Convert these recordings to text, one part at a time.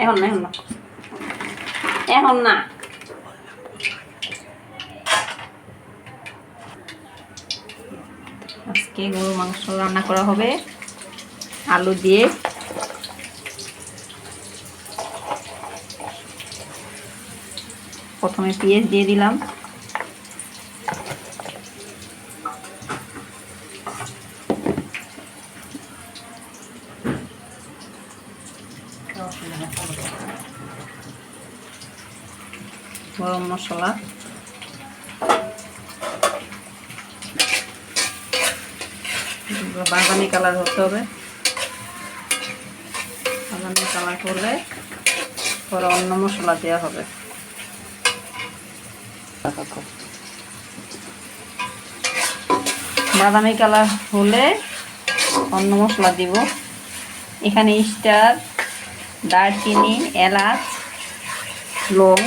এখন না, এখন না, এখন না। আজকে গরু মাংস রান্না করা হবে আলু দিয়ে। প্রথমে পেঁয়াজ দিয়ে দিলাম, গরম মশলা, বাদামি কালার হতে হবে। বাদামি কালার হলে পরে অন্য মশলা দেওয়া হবে। বাদামি কালার হলে অন্য মশলা দিব। এখানে স্টার, দারচিনি, এলাচ, লং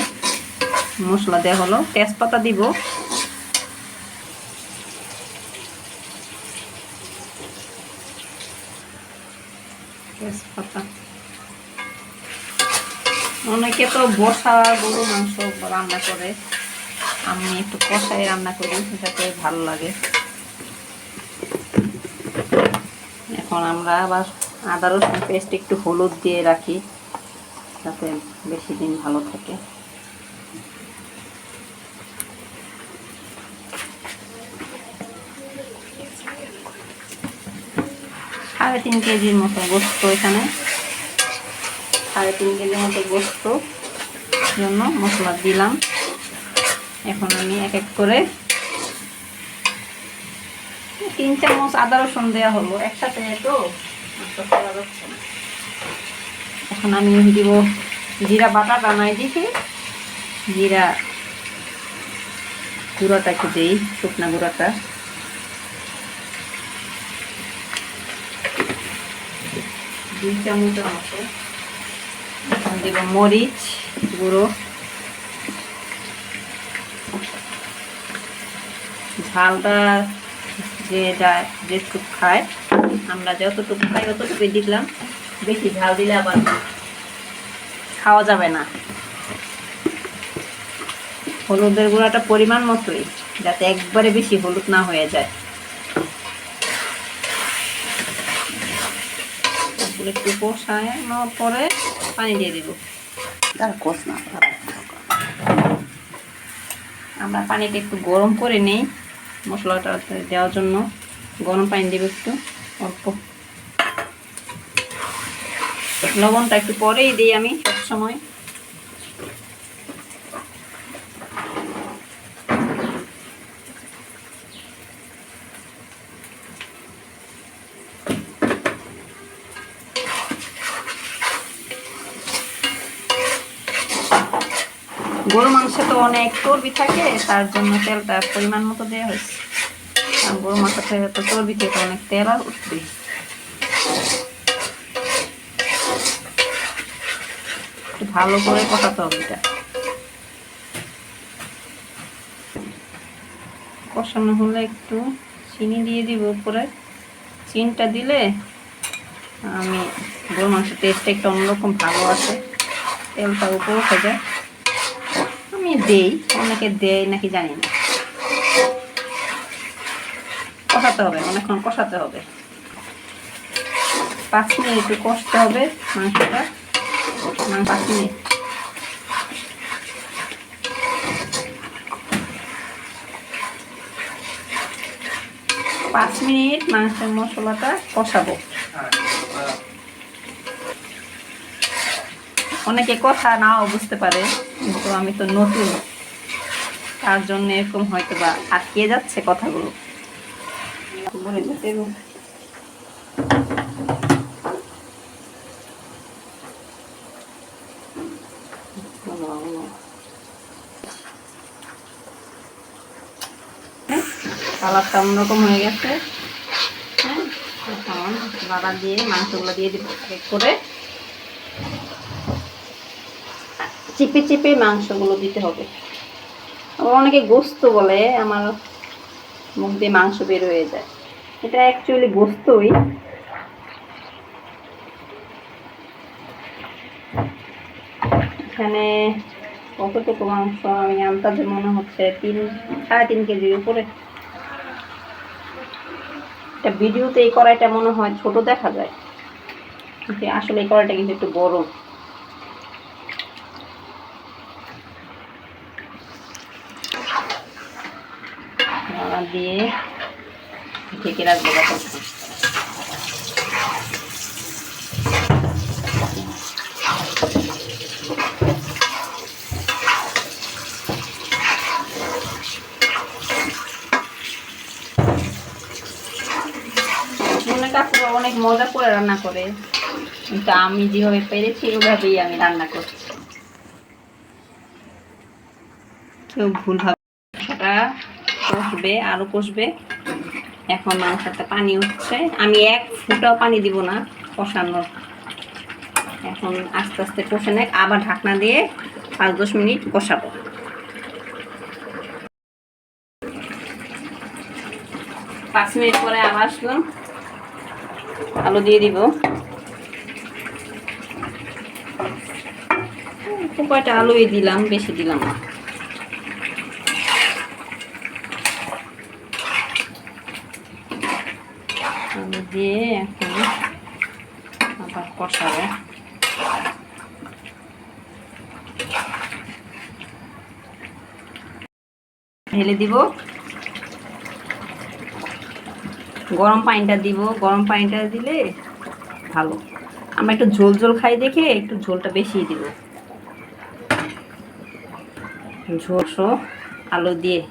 মশলা দেওয়া হলো। তেজপাতা দিব, তেজপাতা। অনেকে তো বসা গরু মাংস রান্না করে, আমি একটু কষাই রান্না করি, যাতে ভালো লাগে। এখন আমরা আবার আদা রসুন পেস্ট একটু হলুদ দিয়ে রাখি, যাতে বেশি দিন ভালো থাকে। সাড়ে 3 কেজির মতো গোস্ত, এখানে 3.5 কেজির মতো গোস্ত জন্য মশলা দিলাম। এখন আমি এক এক করে 3 চামচ আদা রসুন দেওয়া হলো একসাথে, তো এখন আমি দিব জিরা বাটা বানাই দিছি। জিরা গুঁড়াটা একটু দিই, শুকনা গুঁড়াটা। দুই চামচের মতো দিব মরিচ গুঁড়ো। ঝালটা যেটুকু খায়, আমরা যতটুকু খাই ততটুকুই দিলাম। বেশি ঝাল দিলে আবার খাওয়া যাবে না। হলুদের গুঁড়াটা পরিমাণ মতোই, যাতে একবারে বেশি হলুদ না হয়ে যায়। একটু কষানোর পরে পানি দিয়ে দিব। আমরা পানিটা একটু গরম করে নেই মশলাটা দেওয়ার জন্য। গরম পানি দেব একটু অল্প। লবণটা একটু পরেই দিই আমি সবসময়। গরু মাংসে তো অনেক চর্বি থাকে, তার জন্য তেলটা পরিমাণ মতো দেওয়া হয়েছে। আর গরু মাংস থেকে তো চর্বি থেকে অনেক তেল আর উঠবে। ভালো করে কষাতে হবে। এটা কষানো হলে একটু চিনি দিয়ে দিব উপরে। চিনিটা দিলে আমি গরু মাংসের টেস্টটা একটু অন্যরকম ভালো আসে, তেলটা উপরে উঠে যায়। আমি দেই, অনেকে দেয় নাকি জানি না। কষাতে হবে, অনেকক্ষণ কষাতে হবে। 5 মিনিট একটু কষতে হবে মাংসটা। 5 মিনিট। 5 মিনিট মাংসের মশলাটা কষাবো। অনেকে কথা নাও বুঝতে পারে, কিন্তু আমি তো নতুন, তার জন্য এরকম হয়তো বা আটকে যাচ্ছে কথাগুলো। কালারটা অন্যরকম হয়ে গেছে। হ্যাঁ, এখন বাবা দিয়ে মাংসগুলো দিয়ে দিব করে। চিপে চিপে মাংসগুলো দিতে হবে। আবার অনেকে গোস্ত বলে, আমার মুখ দিয়ে মাংস বের হয়ে যায়। এটা অ্যাকচুয়ালি গোস্তই। এখানে কতটুকু মাংস, আমি আন্দাজে মনে হচ্ছে 3-3.5 কেজির উপরে। এটা ভিডিওতে এই কড়াইটা মনে হয় ছোট দেখা যায়, কিন্তু আসলে এই কড়াইটা কিন্তু একটু বড়। দিয়ে ঢেকে রাখবো তখন। কাকুরা অনেক মজা করে রান্না করে, কিন্তু আমি যেভাবে পেরেছি ওইভাবেই আমি রান্না করছি। কেউ ভুলভাবে কষবে, আরো কষবে। এখন মাংসতে পানি উঠছে, আমি 1 ফুটাও পানি দিব না কষানোর। এখন আস্তে আস্তে কষে নেয়, আবার ঢাকনা দিয়ে 5-10 মিনিট কষাবো। 5 মিনিট পরে আবার আসলাম, আলু দিয়ে দিব। কয়টা আলুই দিলাম, বেশি দিলাম না। আলু দিয়ে এখন আবার কষাবো। ঢেলে দিব, গরম পানিটা দিব। গরম পানিটা দিলে ভালো। আমরা একটু ঝোল ঝোল খাই দেখে একটু ঝোলটা বেশি দিব। ঝোল আলু দিয়ে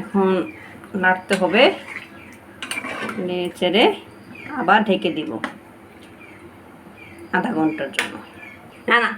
এখন নাড়তে হবে, নেড়ে আবার ঢেকে দিব আধা ঘন্টার জন্য। না